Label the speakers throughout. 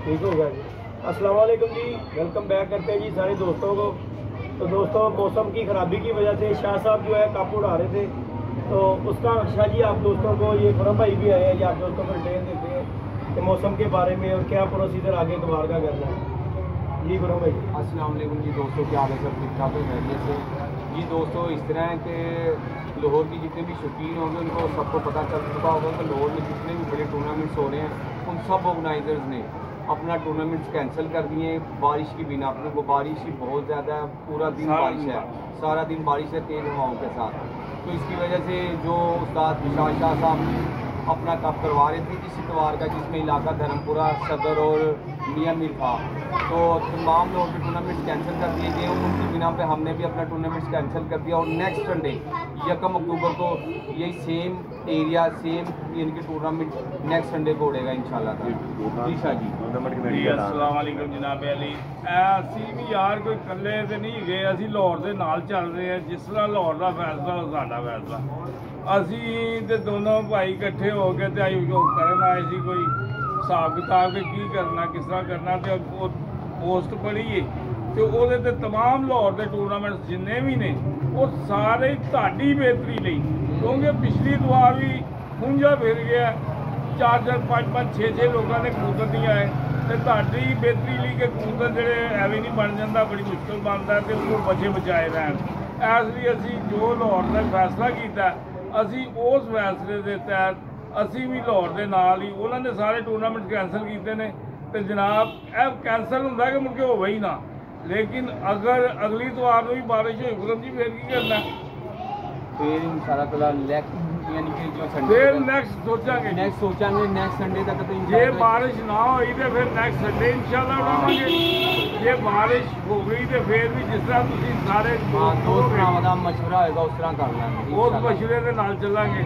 Speaker 1: ठीक हो गया जी। अस्सलाम वालेकुम जी, वेलकम बैक करते हैं जी सारे दोस्तों को। तो दोस्तों, मौसम की ख़राबी की वजह से शाह साहब जो है कप उड़ा रहे थे, तो उसका शाह जी आप दोस्तों को, ये खुरम भाई भी आए हैं, ये आप दोस्तों को डिटेल देते हैं कि मौसम के बारे में और क्या प्रोसीजर आगे इतवार का करना है। जी खुरम भाई।
Speaker 2: अस्सलाम वालेकुम जी दोस्तों, क्या हाल है? सब ठीक ठाक है खैरियत से जी। दोस्तों, इस तरह है कि लाहौर की जितने भी शौकीन होंगे उनको सबको पता चल चुका होगा कि लाहौर में जितने भी बड़े टूर्नामेंट्स हो रहे हैं उन सब ऑर्गेनाइजर्स ने अपना टूर्नामेंट्स कैंसिल कर दिए बारिश की बिना पर। वो बारिश ही बहुत ज़्यादा है, पूरा दिन बारिश है, सारा दिन बारिश है तेज़ हवाओं के साथ। तो इसकी वजह से जो उस्ताद विशाल शाह साहब अपना कप करवा रहे थे इस इतवार का, जिसमें इलाका धर्मपुरा, सदर और मियाँ मीर था, तो तमाम लोगों के टूर्नामेंट्स कैंसिल कर दिए गए। उनकी बिना पे हमने भी अपना टूर्नामेंट्स कैंसिल कर दिया और नेक्स्ट संडे 1 अक्टूबर को यही सेम एरिया सेम इनके टूर्नामेंट नेक्स्ट संडे को उड़ेगा इंशाल्लाह।
Speaker 3: जी अस्सलाम वालेकुम जनाब अली। ਅਸੀਂ भी यार कोई कल्ले तो नहीं गए, ਅਸੀਂ लाहौर के नाल चल रहे हैं। जिस तरह लाहौर का फैसला साडा फैसला, ਅਸੀਂ ਤੇ दोनों भाई इकट्ठे हो के ते करन आए सी कोई हिसाब किताब के की करना किस तरह करना, तो पोस्ट पढ़ी है तो ਉਹਦੇ ਤੇ तमाम लाहौर के टूर्नामेंट जिन्ने भी ने वो सारे ਤੁਹਾਡੀ बेहतरी ਲਈ, क्योंकि पिछली वार भी खुंजा फिर गया 4-4 5-5 6-6 लोगों ने कबूतर नहीं आए, तो ਤੁਹਾਡੀ बेहतरी ਲਈ कि कबूतर ਜਿਹੜੇ ਐਵੇਂ नहीं बन जाता, बड़ी मुश्किल बनता है, तो उसको बचे बचाए रहन। ਇਸ ਲਈ ਅਸੀਂ ਜੋ ਲਾਹੌਰ ਦਾ फैसला किया, ਅਸੀਂ उस फैसले के तहत ਅਸੀਂ भी लाहौर के नाल ही उन्होंने सारे टूर्नामेंट कैंसल किए हैं। तो जनाब यह कैंसल होंगे कि मुड़के हो ही ना, लेकिन अगर अगली इतवार भी बारिश हो खुरम जी फिर की करना,
Speaker 2: फिर इंशाल्लाह यानी कि जो
Speaker 3: फिर नेक्स्ट सोचांगे
Speaker 2: नेक्स्ट संडे तक तो
Speaker 3: जे बारिश ना हुई तो फिर नेक्स्ट संडे इंशाल्लाह उड़ावांगे। जे बारिश हो गई तो फिर भी जिस तरह तुसीं सारे
Speaker 2: दोस्त भरावां दा मशवरा होएगा उस तरह कर लेंगे,
Speaker 3: उस मशवरे के नाल चलांगे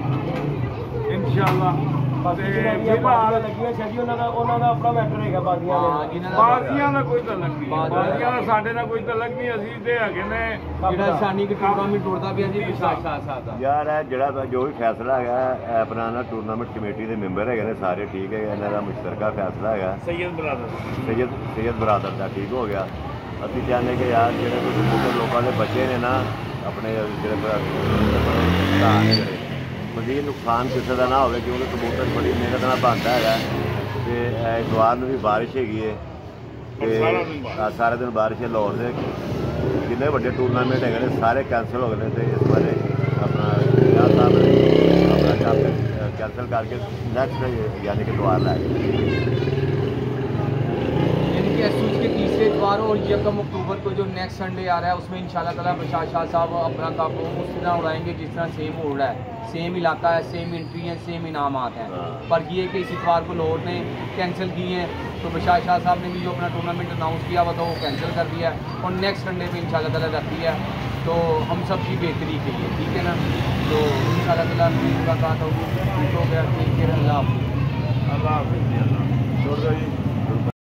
Speaker 3: इंशाल्लाह।
Speaker 1: बाजियां अपना मैटर है,
Speaker 3: बाजियां का कोई तलक नहीं, बाजियां का साडे नाल कोई तलक नहीं। ਅਸੀਂ ਤੇ ਹੈਗੇ ਨੇ
Speaker 2: ਜਿਹੜਾ ਸ਼ਾਨੀ के टूर्नामेंट उड़दा पिया जी विशाल शाह साहब दा
Speaker 4: यार है ਜਿਹੜਾ ਜੋ ਵੀ ਫੈਸਲਾ ਹੈਗਾ ਆਪਣਾ ਨਾ ਟੂਰਨਾਮੈਂਟ ਕਮੇਟੀ ਦੇ ਮੈਂਬਰ ਹੈਗੇ ਨੇ ਸਾਰੇ, ਠੀਕ ਹੈ, ਇਹਨਾਂ ਦਾ ਮੁਸ਼ਤਰਕਾ ਫੈਸਲਾ ਹੈਗਾ ਸੈयद ਬਰਾਦਰ ਦਾ, ਠੀਕ ਹੋ ਗਿਆ। ਅਸੀਂ ਚਾਹੁੰਦੇ ਕਿ ਯਾਰ ਜਿਹੜੇ ਕੋਈ ਲੋਕਾਂ ਦੇ ਬੱਚੇ ਨੇ ਨਾ ਆਪਣੇ ਜਿਹੜੇ मजीद नुकसान किसी का ना हो, क्योंकि कबूतर बड़ी मेहनत ना बनता है। तो इतवार में भी बारिश हैगी है, सारे दिन बारिश है। लाहौर के जिन्ने बड़े टूर्नामेंट है सारे कैंसल हो गए, तो इस बारे अपना शाह साहब ने अपना कैंसल करके नेक्स्ट यानी कि इतवार लाए,
Speaker 2: के तीसरे इतवार और 1 अक्टूबर को जो नेक्स्ट संडे आ रहा है उसमें इंशाल्लाह ताला विशाल शाह साहब अपना कप उस तरह उड़ाएंगे जिस तरह सेम उड़ रहा है, सेम इलाका है, सेम एंट्री है, सेम इनामात हैं। पर ये कि इस इतवार को लाहौर ने कैंसिल किए हैं, तो विशाल शाह साहब ने भी जो अपना टूर्नामेंट अनाउंस किया हुआ था वो कैंसिल कर दिया है और नेक्स्ट संडे पे इंशाल्लाह ताला रखी है, तो हम सब की बेहतरी के लिए, ठीक है ना। तो इंशाल्लाह ताला मुलाकात होगी, ठीक हो गया, ठीक है, अल्लाह हाफ़िज़।
Speaker 3: अल्लाह हाफ़िज़।